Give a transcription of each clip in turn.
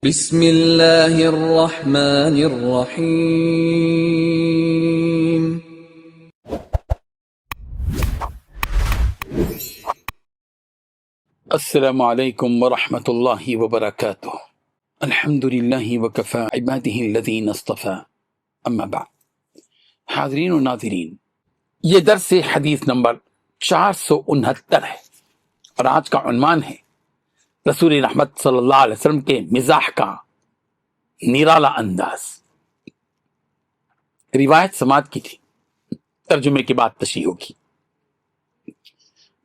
بسم اللہ الرحمن الرحیم۔ السلام علیکم ورحمۃ اللہ وبرکاتہ۔ الحمد للہ وکفی عبادہ الذین اصطفی، اما بعد۔ حاضرین و ناظرین، یہ درس حدیث نمبر 469 ہے اور آج کا عنوان ہے رسول رحمت صلی اللہ علیہ وسلم کے مزاح کا نرالا انداز۔ روایت سماعت کی تھی، ترجمے کے بعد تشریح ہوگی۔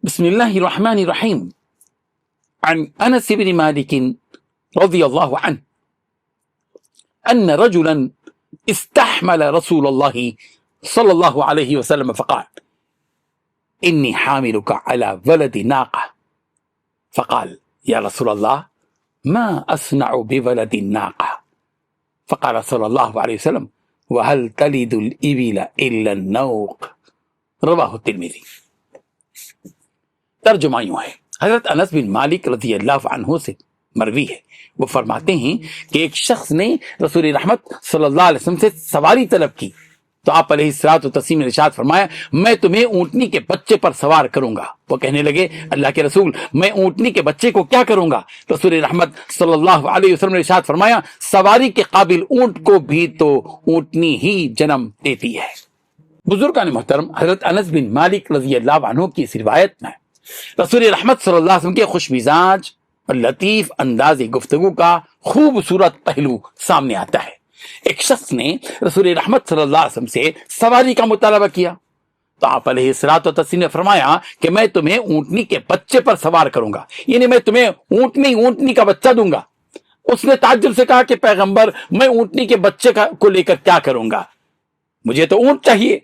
بسم اللہ الرحمن الرحیم۔ عن انس بن مالک رضی اللہ عنہ ان رجلا استحمل رسول اللہ صلی اللہ علیہ وسلم فقال انی حاملک علی ولد ناقہ، فقال یا رسول اللہ ما اصنع بولد الناقہ، فقال صلی اللہ علیہ وسلم وهل تلد الابل الا النوق، رواہ الترمذی۔ ترجمہ یوں ہے، حضرت انس بن مالک رضی اللہ عنہ سے مروی ہے، وہ فرماتے ہیں کہ ایک شخص نے رسول رحمت صلی اللہ علیہ وسلم سے سواری طلب کی تو آپ علیہ الصلوۃ والتسلیم نے ارشاد فرمایا میں تمہیں اونٹنی کے بچے پر سوار کروں گا۔ وہ کہنے لگے اللہ کے رسول میں اونٹنی کے بچے کو کیا کروں گا؟ رسول رحمت صلی اللہ علیہ وسلم نے ارشاد فرمایا سواری کے قابل اونٹ کو بھی تو اونٹنی ہی جنم دیتی ہے۔ بزرگان محترم، حضرت انس بن مالک رضی اللہ عنہ کی اس روایت میں رسول رحمت صلی اللہ علیہ وسلم کے خوش مزاج اور لطیف انداز گفتگو کا خوبصورت پہلو سامنے آتا ہے۔ ایک شخص نے رسول رحمت صلی اللہ علیہ وسلم سے سواری کا مطالبہ کیا تو آپ علیہ الصلوۃ والتسلیم نے فرمایا کہ میں تمہیں اونٹنی کے بچے پر سوار کروں گا، یعنی میں تمہیں اونٹنی کا بچہ دوں گا۔ اس نے تعجب سے کہا کہ پیغمبر میں اونٹنی کے بچے کو لے کر کیا کروں گا؟ مجھے تو اونٹ چاہیے۔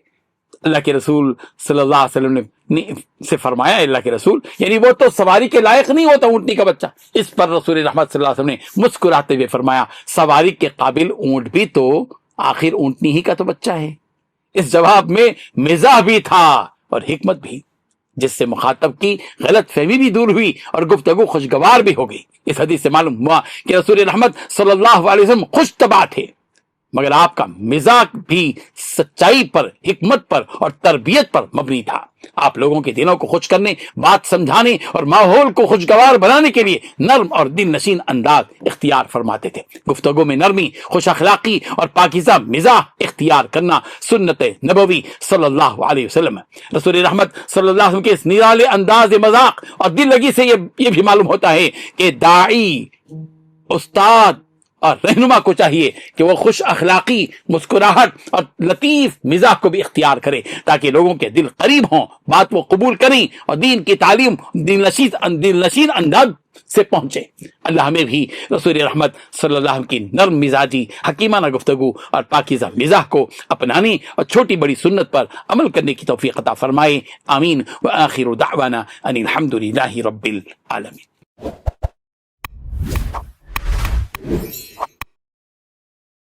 اللہ کے رسول صلی اللہ علیہ وسلم نے سے فرمایا اللہ کے رسول یعنی وہ تو سواری کے لائق نہیں ہوتا اونٹنی کا بچہ۔ اس پر رسول رحمت صلی اللہ علیہ وسلم نے مسکراتے ہوئے فرمایا سواری کے قابل اونٹ بھی تو آخر اونٹنی ہی کا تو بچہ ہے۔ اس جواب میں مزاح بھی تھا اور حکمت بھی، جس سے مخاطب کی غلط فہمی بھی دور ہوئی اور گفتگو خوشگوار بھی ہو گئی۔ اس حدیث سے معلوم ہوا کہ رسول رحمت صلی اللہ علیہ وسلم خوش طبع تھے، مگر آپ کا مزاج بھی سچائی پر، حکمت پر اور تربیت پر مبنی تھا۔ آپ لوگوں کے دلوں کو خوش کرنے، بات سمجھانے اور ماحول کو خوشگوار بنانے کے لیے نرم اور دل نشین انداز اختیار فرماتے تھے۔ گفتگو میں نرمی، خوش اخلاقی اور پاکیزہ مزاح اختیار کرنا سنت نبوی صلی اللہ علیہ وسلم۔ رسول رحمت صلی اللہ علیہ وسلم کے اس نرالے انداز مذاق اور دل لگی سے یہ بھی معلوم ہوتا ہے کہ داعی، استاد اور رہنما کو چاہیے کہ وہ خوش اخلاقی، مسکراہٹ اور لطیف مزاح کو بھی اختیار کرے تاکہ لوگوں کے دل قریب ہوں، بات وہ قبول کریں اور دین کی تعلیم دل نشین انداز سے پہنچے۔ اللہ ہمیں بھی رسول رحمت صلی اللہ علیہ وسلم کی نرم مزاجی، حکیمانہ گفتگو اور پاکیزہ مزاح کو اپنانے اور چھوٹی بڑی سنت پر عمل کرنے کی توفیق عطا فرمائے، آمین۔ وآخر دعوانا ان الحمد للہ رب العالمین۔